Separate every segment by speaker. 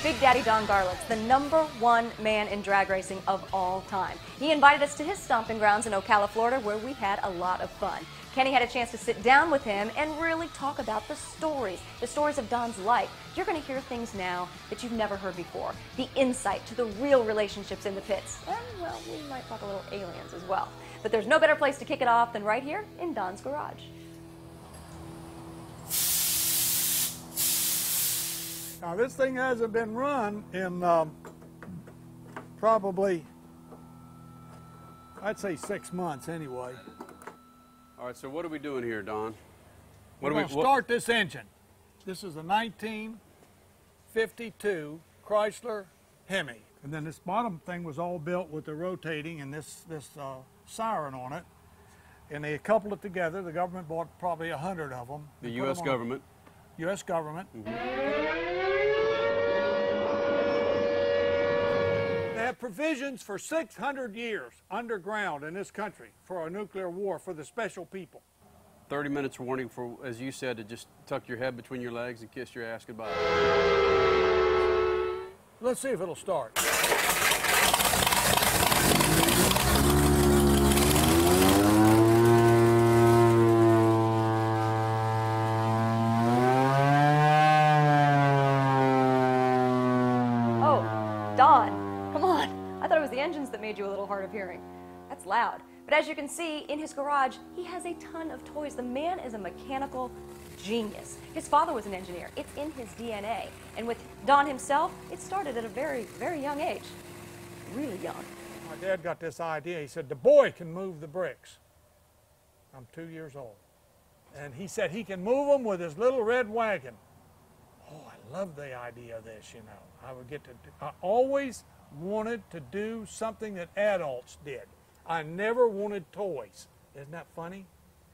Speaker 1: Big Daddy Don Garlits, the #1 man in drag racing of all time. He invited us to his stomping grounds in Ocala, Florida, where we had a lot of fun. Kenny had a chance to sit down with him and really talk about the stories of Don's life. You're going to hear things now that you've never heard before. The insight to the real relationships in the pits. And, well, we might talk a little aliens as well. But there's no better place to kick it off than right here in Don's garage.
Speaker 2: Now, this thing hasn't been run in probably, I'd say 6 months anyway.
Speaker 3: All right, so what are we doing here, Don?
Speaker 2: We're going to start this engine. This is a 1952 Chrysler Hemi. And then this bottom thing was all built with the rotating and this siren on it. And they coupled it together. The government bought probably 100 of them.
Speaker 3: The U.S. government?
Speaker 2: U.S. government. They have provisions for 600 years underground in this country for a nuclear war for the special people.
Speaker 3: 30 minutes warning for, as you said, to just tuck your head between your legs and kiss your ass goodbye.
Speaker 2: Let's see if it'll start.
Speaker 1: Oh, Don, come on. I thought it was the engines that made you a little hard of hearing. That's loud. But as you can see, in his garage, he has a ton of toys. The man is a mechanical genius. His father was an engineer. It's in his DNA. And with Don himself, it started at a very, very young age. Really young.
Speaker 2: My dad got this idea. He said, the boy can move the bricks. I'm 2 years old. And he said he can move them with his little red wagon. Oh, I love the idea of this, you know. I always wanted to do something that adults did. I never wanted toys. Isn't that funny?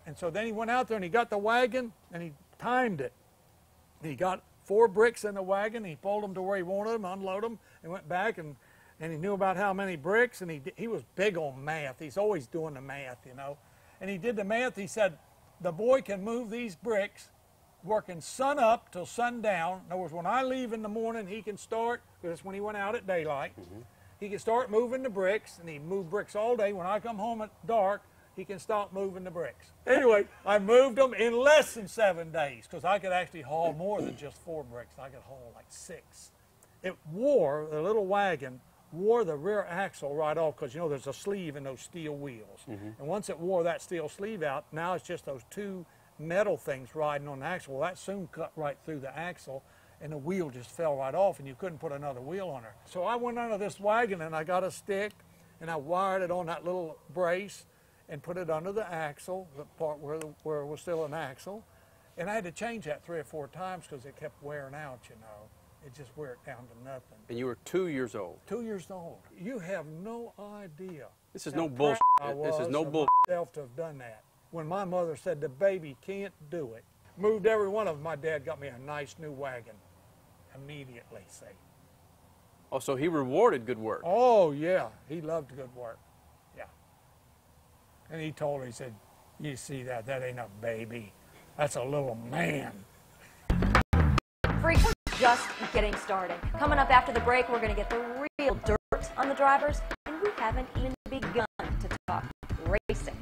Speaker 2: And so then he went out there and he got the wagon and he timed it. He got 4 bricks in the wagon. He pulled them to where he wanted them, unloaded them, and went back and he knew about how many bricks. And he was big on math. He's always doing the math, you know. And he did the math. He said, the boy can move these bricks working sun up till sundown. In other words, when I leave in the morning, he can start, because that's when he went out at daylight. He can start moving the bricks, and he'd move bricks all day. When I come home at dark, he can stop moving the bricks. Anyway, I moved them in less than 7 days, because I could actually haul more than just 4 bricks. I could haul like 6. It wore, the little wagon, wore the rear axle right off, because, you know, there's a sleeve in those steel wheels. And once it wore that steel sleeve out, now it's just those 2 metal things riding on the axle. Well, that soon cut right through the axle, and the wheel just fell right off, and you couldn't put another wheel on her. So I went under this wagon, and I got a stick, and I wired it on that little brace, and put it under the axle, the part where it was still an axle. And I had to change that 3 or 4 times because it kept wearing out, you know. It just wore it down to nothing.
Speaker 3: And you were 2 years old?
Speaker 2: 2 years old. You have no idea.
Speaker 3: This is no bullshit. This is no bullshit.
Speaker 2: To have done that. When my mother said the baby can't do it, moved every one of them, my dad got me a nice new wagon immediately, see.
Speaker 3: Oh, so he rewarded good work.
Speaker 2: Oh, yeah. He loved good work. Yeah. And he told her, he said, you see that? That ain't a baby. That's a little man.
Speaker 1: Freaks, we're just getting started. Coming up after the break, we're going to get the real dirt on the drivers, and we haven't even begun to talk racing.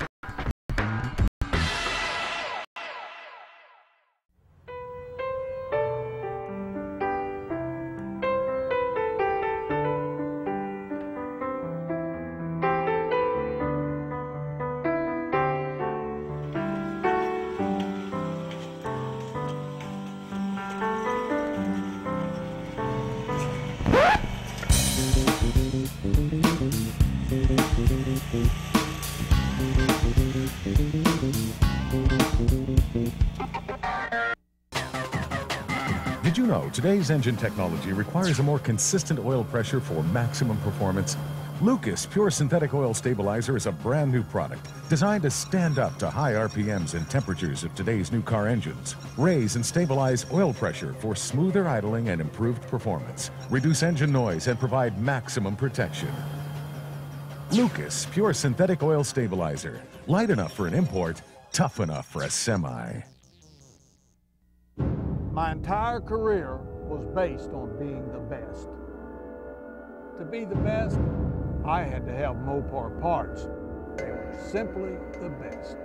Speaker 4: Did you know today's engine technology requires a more consistent oil pressure for maximum performance? Lucas Pure Synthetic Oil Stabilizer is a brand new product designed to stand up to high RPMs and temperatures of today's new car engines. Raise and stabilize oil pressure for smoother idling and improved performance. Reduce engine noise and provide maximum protection. Lucas Pure Synthetic Oil Stabilizer. Light enough for an import, tough enough for a semi.
Speaker 2: My entire career was based on being the best. To be the best, I had to have Mopar parts. They were simply the best.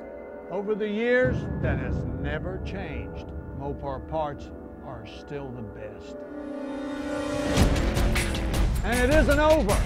Speaker 2: Over the years, that has never changed. Mopar parts are still the best. And it isn't over.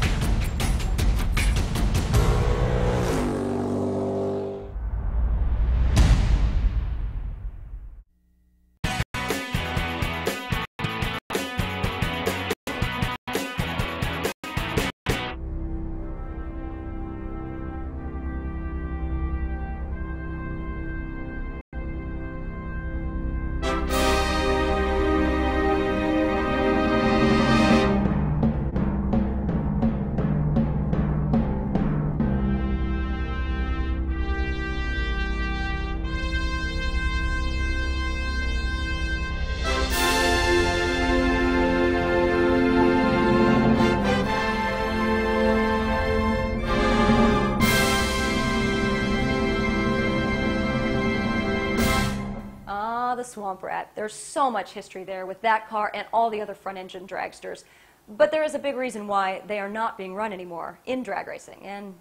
Speaker 1: The Swamp Rat. There's so much history there with that car and all the other front-engine dragsters. But there is a big reason why they are not being run anymore in drag racing. And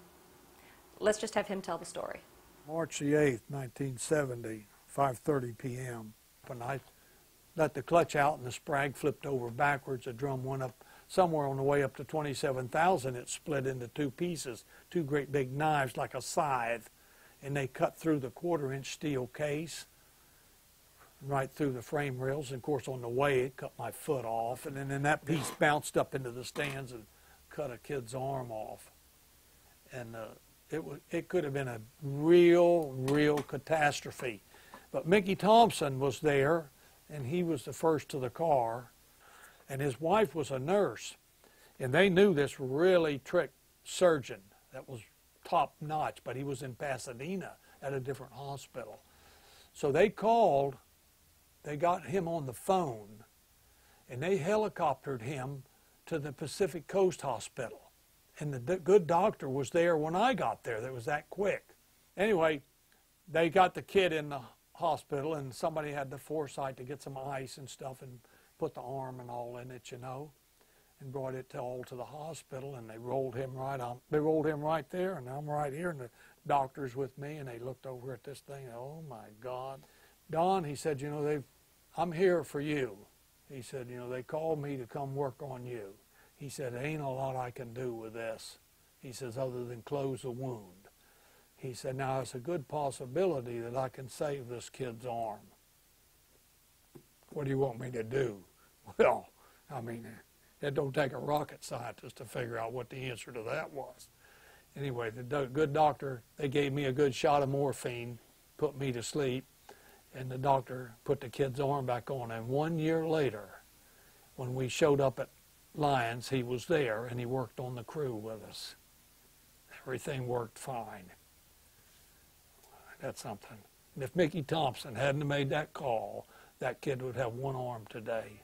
Speaker 1: let's just have him tell the story.
Speaker 2: March the 8th, 1970, 5:30 p.m. When I let the clutch out and the sprag flipped over backwards, the drum went up somewhere on the way up to 27,000. It split into two pieces, two great big knives like a scythe. And they cut through the 1/4-inch steel case, right through the frame rails, and of course on the way it cut my foot off, and then that piece bounced up into the stands and cut a kid's arm off. And it could have been a real catastrophe. But Mickey Thompson was there, and he was the first to the car, and his wife was a nurse, and they knew this really trick surgeon that was top notch, but he was in Pasadena at a different hospital. So they called. They got him on the phone, and they helicoptered him to the Pacific Coast Hospital. And the good doctor was there when I got there. That was that quick. Anyway, they got the kid in the hospital, and somebody had the foresight to get some ice and stuff and put the arm and all in it, you know, and brought it all to the hospital, and they rolled him right on. They rolled him right there, and I'm right here, and the doctor's with me, and they looked over at this thing. Oh, my God. Don, he said, you know, I'm here for you. He said, you know, they called me to come work on you. He said, there ain't a lot I can do with this. He says, other than close the wound. He said, now it's a good possibility that I can save this kid's arm. What do you want me to do? Well, I mean, it don't take a rocket scientist to figure out what the answer to that was. Anyway, the good doctor, they gave me a good shot of morphine, put me to sleep. And the doctor put the kid's arm back on. And 1 year later, when we showed up at Lions, he was there, and he worked on the crew with us. Everything worked fine. That's something. And if Mickey Thompson hadn't made that call, that kid would have one arm today.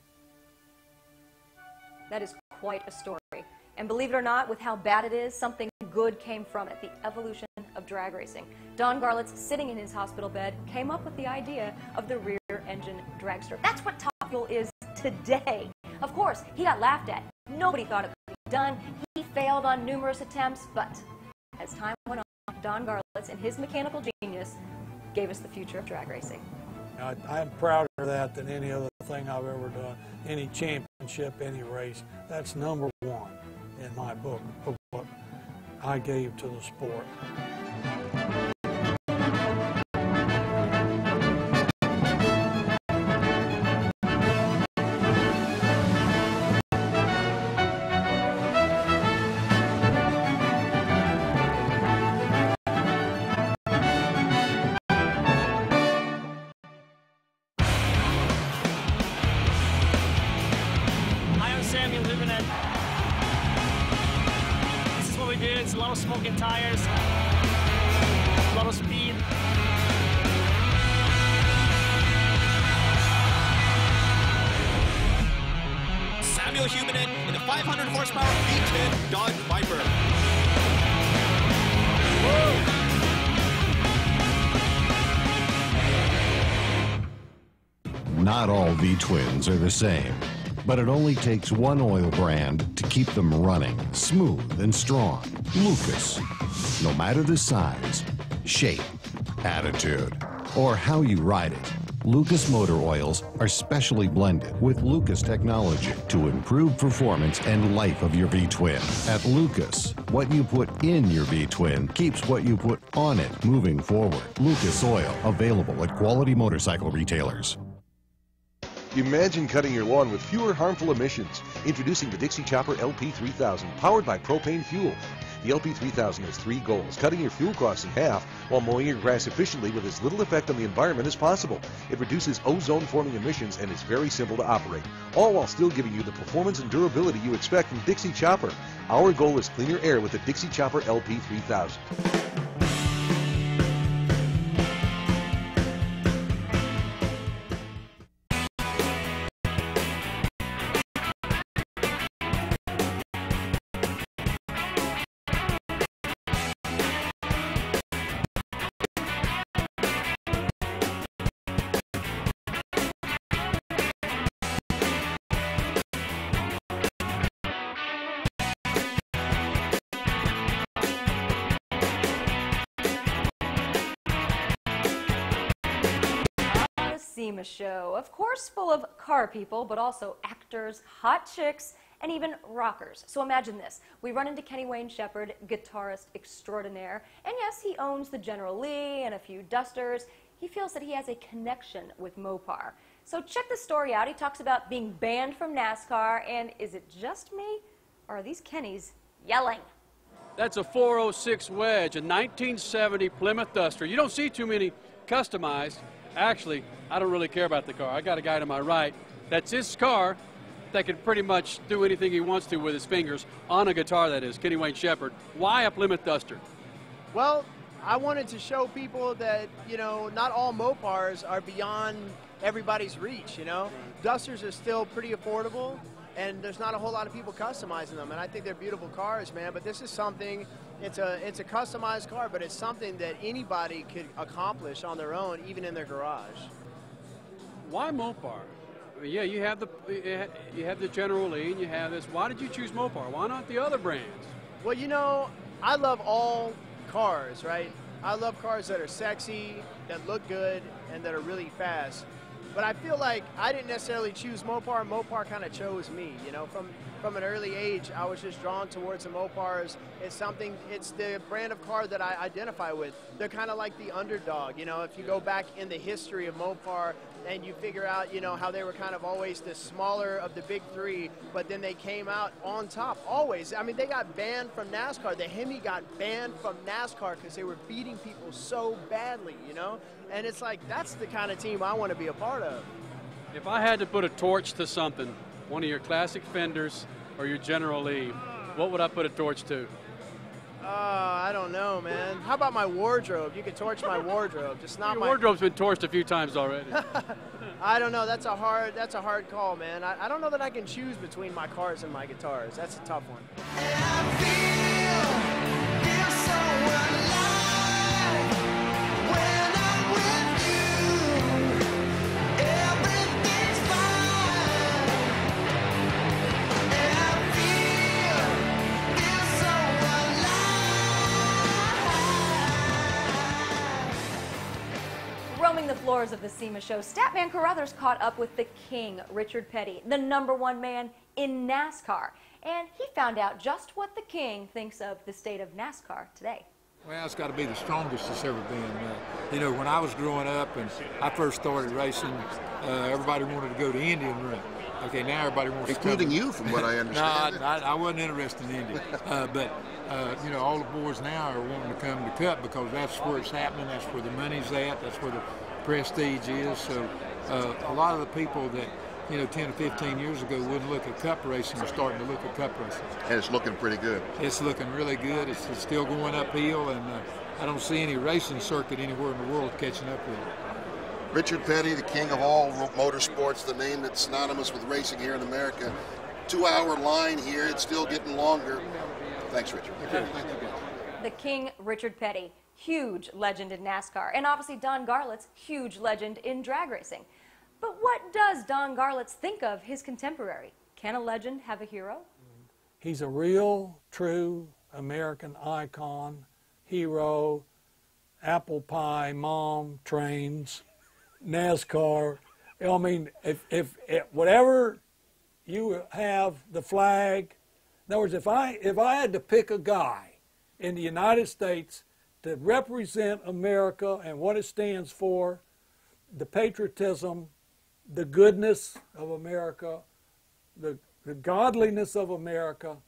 Speaker 1: That is quite a story. And believe it or not, with how bad it is, something good came from it, the evolution of drag racing. Don Garlits, sitting in his hospital bed, came up with the idea of the rear-engine dragster. That's what Top Fuel is today. Of course, he got laughed at. Nobody thought it could be done. He failed on numerous attempts, but as time went on, Don Garlits and his mechanical genius gave us the future of drag racing.
Speaker 2: I'm prouder of that than any other thing I've ever done, any championship, any race. That's number one in my book of what I gave to the sport.
Speaker 5: It's a lot of smoking tires, a lot of speed.
Speaker 6: Samuel Humanin in a 500 horsepower V10 Dodge Viper.
Speaker 7: Not all V-twins are the same. but it only takes one oil brand to keep them running smooth and strong. Lucas. No matter the size, shape, attitude, or how you ride it, Lucas motor oils are specially blended with Lucas technology to improve performance and life of your V-twin. At Lucas, what you put in your V-twin keeps what you put on it moving forward. Lucas oil, available at quality motorcycle retailers.
Speaker 8: Imagine cutting your lawn with fewer harmful emissions. Introducing the DIXIE Chopper LP3000, powered by propane fuel. The LP3000 has 3 goals: cutting your fuel costs in half while mowing your grass efficiently with as little effect on the environment as possible. It reduces ozone-forming emissions and is very simple to operate, all while still giving you the performance and durability you expect from DIXIE Chopper. Our goal is cleaner air with the DIXIE Chopper LP3000.
Speaker 1: SEMA show, of course full of car people, but also actors, hot chicks, and even rockers. So imagine this. We run into Kenny Wayne Shepherd, guitarist extraordinaire, and yes, he owns the General Lee and a few Dusters. He feels that he has a connection with Mopar. So check the story out. He talks about being banned from NASCAR, and is it just me, or are these Kennys yelling?
Speaker 3: That's a 406 wedge, a 1970 Plymouth Duster. You don't see too many customized. Actually, I don't really care about the car. I got a guy to my right. That's his car that can pretty much do anything he wants to with his fingers on a guitar, that is. Kenny Wayne Shepherd. Why a Plymouth Duster?
Speaker 9: Well, I wanted to show people that, you know, not all Mopars are beyond everybody's reach, you know. Dusters are still pretty affordable, and there's not a whole lot of people customizing them, and I think they're beautiful cars, man. But this is something, it's a customized car, but it's something that anybody could accomplish on their own, even in their garage.
Speaker 3: Why Mopar? I mean, yeah, you have the General Lee, and you have this. Why did you choose Mopar? Why not the other brands?
Speaker 9: Well, you know, I love all cars, right? I love cars that are sexy, that look good, and that are really fast. But I feel like I didn't necessarily choose Mopar. Mopar kind of chose me, you know. From an early age, I was just drawn towards the Mopars. It's the brand of car that I identify with. They're kind of like the underdog, you know. If you go back in the history of Mopar and you figure out, you know, how they were kind of always the smaller of the big three, but then they came out on top, always. I mean, they got banned from NASCAR. The Hemi got banned from NASCAR because they were beating people so badly, you know. And it's like, that's the kind of team I want to be a part of.
Speaker 3: If I had to put a torch to something, one of your classic Fenders or your General Lee, what would I put a torch to?
Speaker 9: I don't know, man. How about my wardrobe? You could torch my wardrobe, just not
Speaker 3: Your wardrobe's been torched a few times already.
Speaker 9: I don't know. That's a hard call, man. I don't know that I can choose between my cars and my guitars. That's a tough one.
Speaker 1: Roaming the floors of the SEMA show, Statman Carruthers caught up with the King, Richard Petty, the #1 man in NASCAR. And he found out just what the King thinks of the state of NASCAR today.
Speaker 10: Well, it's got to be the strongest it's ever been. You know, when I was growing up and I first started racing, everybody wanted to go to Indy and run. Okay, now everybody wants
Speaker 11: including
Speaker 10: to
Speaker 11: you, from what I understand.
Speaker 10: No, I wasn't interested in Indy. But, you know, all the boys now are wanting to come to Cup because that's where it's happening, that's where the money's at, that's where the prestige is. So a lot of the people that, you know, 10 or 15 years ago wouldn't look at Cup racing are starting to look at Cup racing.
Speaker 11: And it's looking pretty good.
Speaker 10: It's looking really good. It's still going uphill, and I don't see any racing circuit anywhere in the world catching up with it.
Speaker 11: Richard Petty, the king of all motorsports, the name that's synonymous with racing here in America. 2-hour line here. It's still getting longer. Thanks, Richard.
Speaker 10: Thank you.
Speaker 1: The King, Richard Petty, huge legend in NASCAR. And obviously Don Garlits, huge legend in drag racing. But what does Don Garlits think of his contemporary? Can a legend have a hero?
Speaker 2: He's a real, true American icon, hero, apple pie, mom, trains, NASCAR. I mean, if whatever you have, the flag. In other words, if I had to pick a guy in the United States to represent America and what it stands for, the patriotism, the goodness of America, the godliness of America,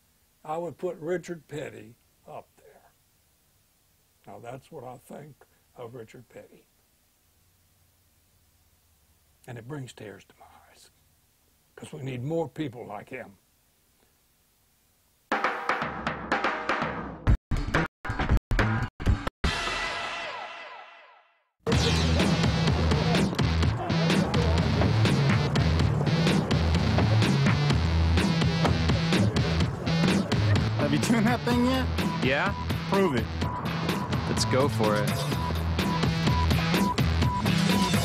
Speaker 2: I would put Richard Petty up there. Now that's what I think of Richard Petty. And it brings tears to my eyes, because we need more people like him.
Speaker 12: Have you tuned that thing yet?
Speaker 13: Yeah?
Speaker 12: Prove it.
Speaker 13: Let's go for it.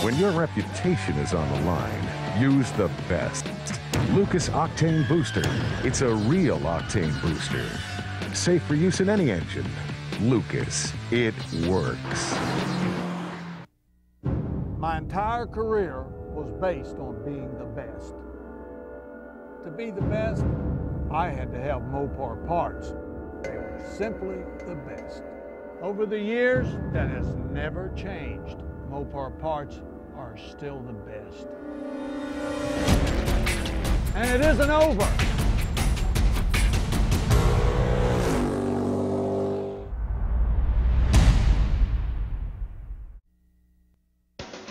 Speaker 4: When your reputation is on the line, use the best. Lucas Octane Booster. It's a real octane booster. Safe for use in any engine. Lucas, it works.
Speaker 2: My entire career was based on being the best. To be the best, I had to have Mopar parts. They were simply the best. Over the years, that has never changed. Mopar parts are still the best. And it isn't over.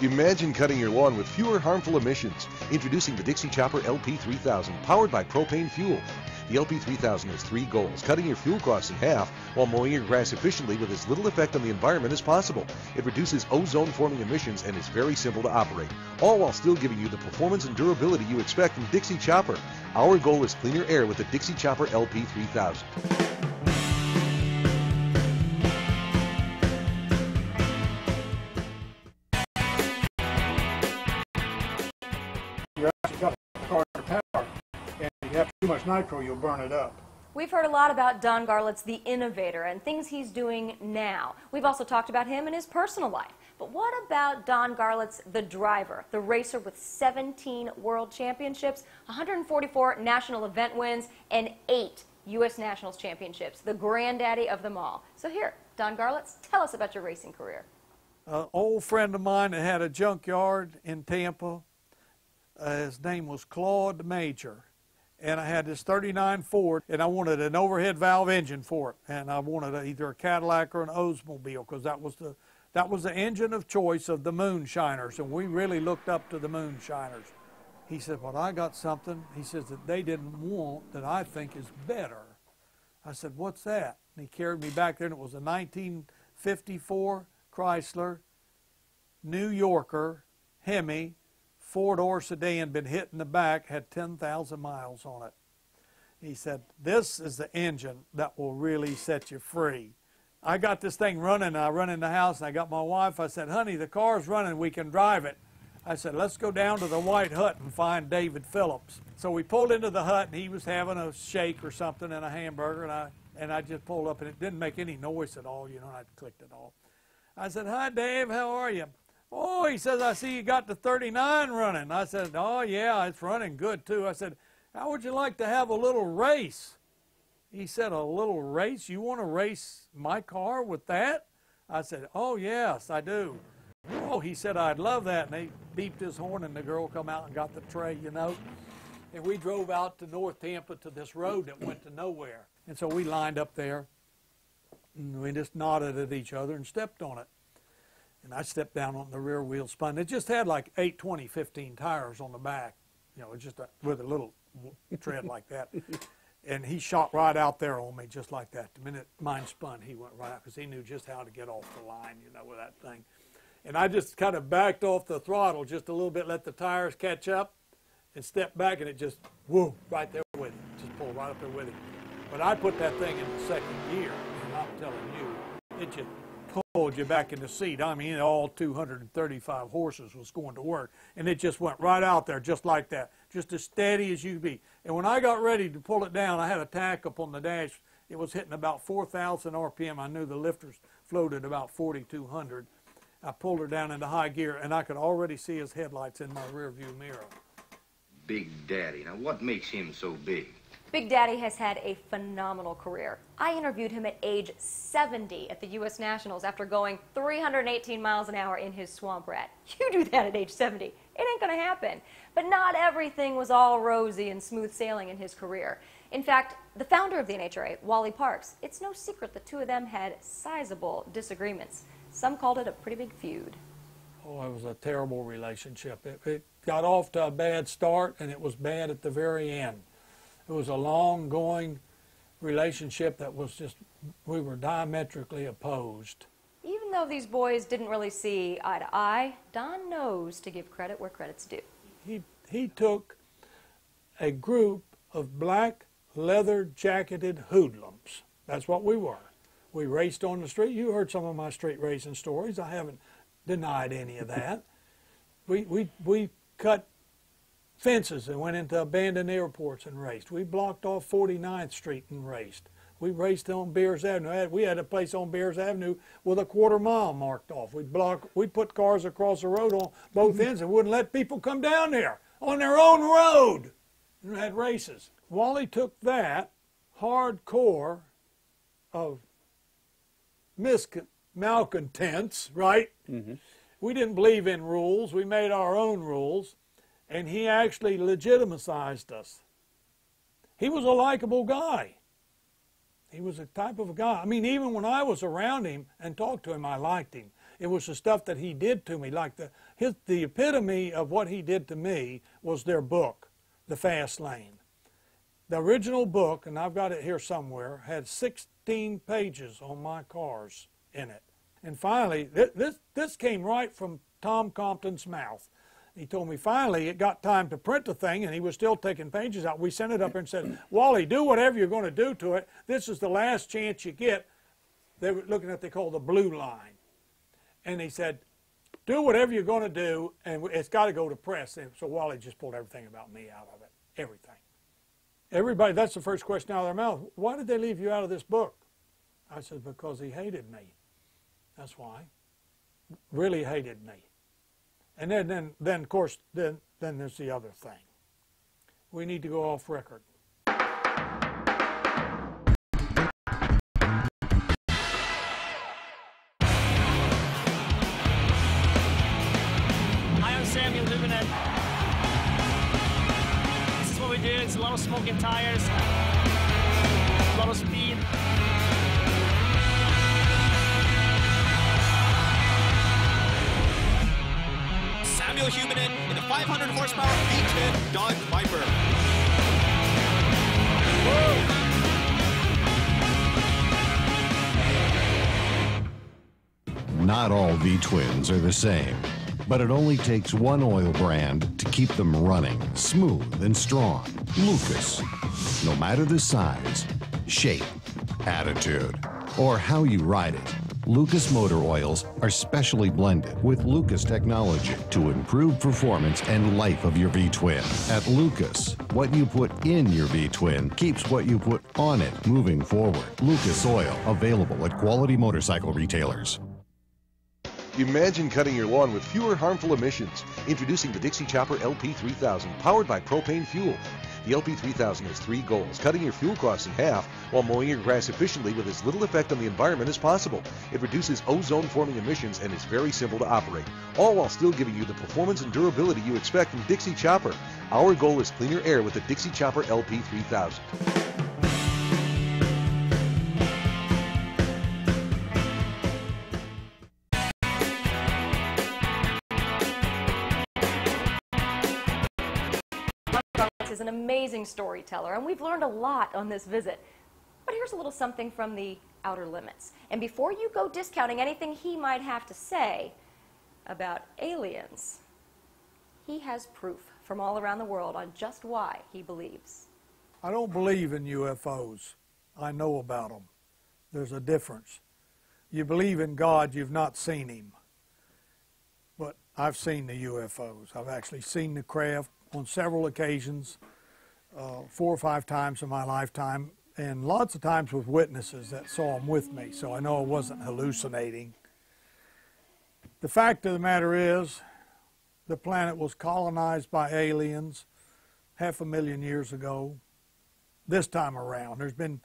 Speaker 8: Imagine cutting your lawn with fewer harmful emissions. Introducing the DIXIE Chopper LP3000, powered by propane fuel. The LP3000 has 3 goals: cutting your fuel costs in half while mowing your grass efficiently with as little effect on the environment as possible. It reduces ozone-forming emissions and is very simple to operate, all while still giving you the performance and durability you expect from DIXIE Chopper. Our goal is cleaner air with the DIXIE Chopper LP3000.
Speaker 2: You actually got the car to power, and if you have too much nitro, you'll burn it up.
Speaker 1: We've heard a lot about Don Garlits, the innovator, and things he's doing now. We've also talked about him and his personal life. But what about Don Garlits, the driver, the racer with 17 world championships, 144 national event wins, and 8 U.S. Nationals championships, the granddaddy of them all? So here, Don Garlits, tell us about your racing career.
Speaker 2: An old friend of mine that had a junkyard in Tampa, his name was Claude Major. And I had this 39 Ford, and I wanted an overhead valve engine for it. And I wanted either a Cadillac or an Oldsmobile, because that was the engine of choice of the moonshiners, and we really looked up to the moonshiners. He said, well, I got something, he says, that they didn't want that I think is better. I said, what's that? And he carried me back there, and it was a 1954 Chrysler New Yorker Hemi 4-door sedan, been hit in the back, had 10,000 miles on it. He said, this is the engine that will really set you free. I got this thing running, I run in the house, and I got my wife. I said, honey, the car's running, we can drive it. I said, let's go down to the White Hut and find David Phillips. So we pulled into the hut, and he was having a shake or something and a hamburger, and I just pulled up, and it didn't make any noise at all, you know, and I clicked it off. I said, hi, Dave, how are you? Oh, he says, I see you got the 39 running. I said, oh, yeah, it's running good, too. I said, how would you like to have a little race? He said, a little race? You want to race my car with that? I said, oh, yes, I do. Oh, he said, I'd love that. And he beeped his horn, and the girl come out and got the tray, you know. And we drove out to North Tampa to this road that went to nowhere. And so we lined up there, and we just nodded at each other and stepped on it. And I stepped down on the rear wheel spun. It just had like 820/15 tires on the back, you know, just with a little tread like that. And he shot right out there on me just like that. The minute mine spun, he went right out, because he knew just how to get off the line, you know, with that thing. And I just kind of backed off the throttle just a little bit, let the tires catch up, and stepped back, and it just, whoa, right there with him. Just pulled right up there with him. But I put that thing in the second gear, and I'm telling you, it just pulled you back in the seat. I mean, all 235 horses was going to work. And it just went right out there just like that, just as steady as you could be. And when I got ready to pull it down, I had a tack up on the dash. It was hitting about 4,000 RPM. I knew the lifters floated about 4,200. I pulled her down into high gear, and I could already see his headlights in my rearview mirror.
Speaker 14: Big Daddy. Now, what makes him so big?
Speaker 1: Big Daddy has had a phenomenal career. I interviewed him at age 70 at the U.S. Nationals after going 318 miles an hour in his Swamp Rat. You do that at age 70. It ain't going to happen. But not everything was all rosy and smooth sailing in his career. In fact, the founder of the NHRA, Wally Parks, it's no secret the two of them had sizable disagreements. Some called it a pretty big feud.
Speaker 2: Oh, it was a terrible relationship. It got off to a bad start, and it was bad at the very end. It was a long-going relationship that was just, we were diametrically opposed.
Speaker 1: Even though these boys didn't really see eye to eye, Don knows to give credit where credit's due.
Speaker 2: He took a group of black leather-jacketed hoodlums. That's what we were. We raced on the street. You heard some of my street racing stories. I haven't denied any of that. We cut fences and went into abandoned airports and raced. We blocked off 49th Street and raced. We raced on Beers Avenue. We had a place on Beers Avenue with a quarter-mile marked off. We put cars across the road on both ends and wouldn't let people come down there on their own road and had races. Wally took that hardcore of malcontents, right? Mm-hmm. We didn't believe in rules. We made our own rules. And he actually legitimized us. He was a likable guy. He was a type of a guy. I mean, even when I was around him and talked to him, I liked him. It was the stuff that he did to me. Like the epitome of what he did to me was their book, The Fast Lane. The original book, and I've got it here somewhere, had 16 pages on my cars in it. And finally, this came right from Tom Compton's mouth. He told me finally it got time to print the thing, and he was still taking pages out. We sent it up and said, Wally, do whatever you're going to do to it. This is the last chance you get. They were looking at what they call the blue line. And he said, do whatever you're going to do, and it's got to go to press. And so Wally just pulled everything about me out of it, everything. Everybody, that's the first question out of their mouth. Why did they leave you out of this book? I said, because he hated me. That's why. Really hated me. And then of course, then there's the other thing. We need to go off record.
Speaker 5: Hi, I'm Samuel Hubenet. This is what we do. It's a lot of smoking tires, a lot of speed.
Speaker 6: Human in the 500 horsepower V10 Dodge Viper.
Speaker 7: Not all V-twins are the same, but it only takes one oil brand to keep them running smooth and strong. Lucas. No matter the size, shape, attitude, or how you ride it, Lucas motor oils are specially blended with Lucas technology to improve performance and life of your V-twin. At Lucas, what you put in your V-twin keeps what you put on it moving forward. Lucas oil, available at quality motorcycle retailers.
Speaker 8: Imagine cutting your lawn with fewer harmful emissions. Introducing the DIXIE Chopper LP3000, powered by propane fuel. The LP3000 has 3 goals: cutting your fuel costs in half while mowing your grass efficiently with as little effect on the environment as possible. It reduces ozone-forming emissions and is very simple to operate, all while still giving you the performance and durability you expect from DIXIE Chopper. Our goal is cleaner air with the DIXIE Chopper LP3000.
Speaker 1: Is an amazing storyteller, and we've learned a lot on this visit. But here's a little something from the Outer Limits. And before you go discounting anything he might have to say about aliens, he has proof from all around the world on just why he believes.
Speaker 2: I don't believe in UFOs. I know about them. There's a difference. you believe in God, you've not seen him. But I've seen the UFOs. I've actually seen the craft on several occasions, 4 or 5 times in my lifetime, and lots of times with witnesses that saw them with me, so I know I wasn't hallucinating. The fact of the matter is, the planet was colonized by aliens 500,000 years ago. This time around, there's been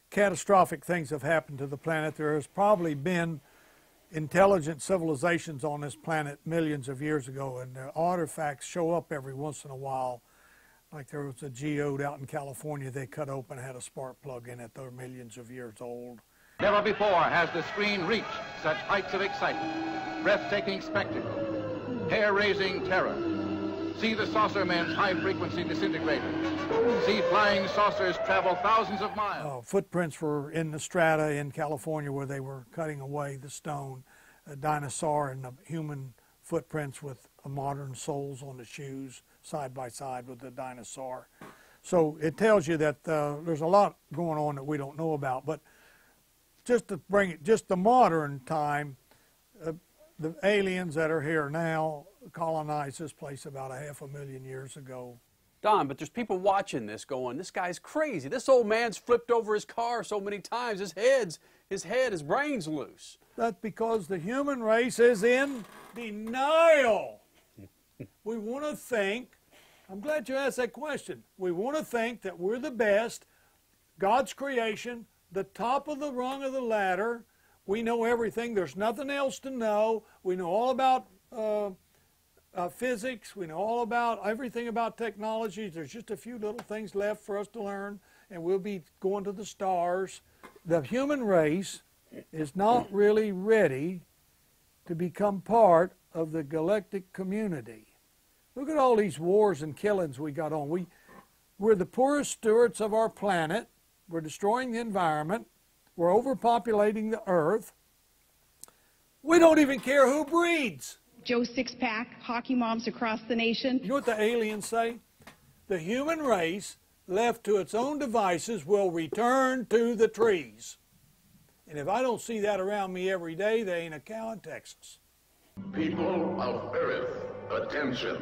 Speaker 2: catastrophic things have happened to the planet. There has probably been intelligent civilizations on this planet millions of years ago, and the artifacts show up every once in a while. Like there was a geode out in California they cut open, had a spark plug in it. They're millions of years old.
Speaker 15: Never before has the screen reached such heights of excitement, breathtaking spectacle, hair-raising terror. See the saucer men's high-frequency disintegrator. See flying saucers travel thousands of miles.
Speaker 2: Footprints were in the strata in California where they were cutting away the stone. A dinosaur and the human footprints with modern soles on the shoes side by side with the dinosaur. So it tells you that there's a lot going on that we don't know about. But just to bring it, just the modern time, the aliens that are here now colonized this place about 500,000 years ago.
Speaker 3: Don, but there's people watching this going, this guy's crazy. This old man's flipped over his car so many times, his brain's loose.
Speaker 2: That's because the human race is in denial. We want to think, I'm glad you asked that question. We want to think that we're the best, God's creation, the top of the rung of the ladder. We know everything. There's nothing else to know. We know all about physics. We know all about everything about technology. There's just a few little things left for us to learn, and we'll be going to the stars. The human race is not really ready to become part of the galactic community. Look at all these wars and killings we got on. We're the poorest stewards of our planet. We're destroying the environment. We're overpopulating the earth. We don't even care who breeds.
Speaker 16: Joe Sixpack, hockey moms across the nation.
Speaker 2: You know what the aliens say? The human race, left to its own devices, will return to the trees. And if I don't see that around me every day, there ain't a cow in Texas.
Speaker 17: People of Earth, attention.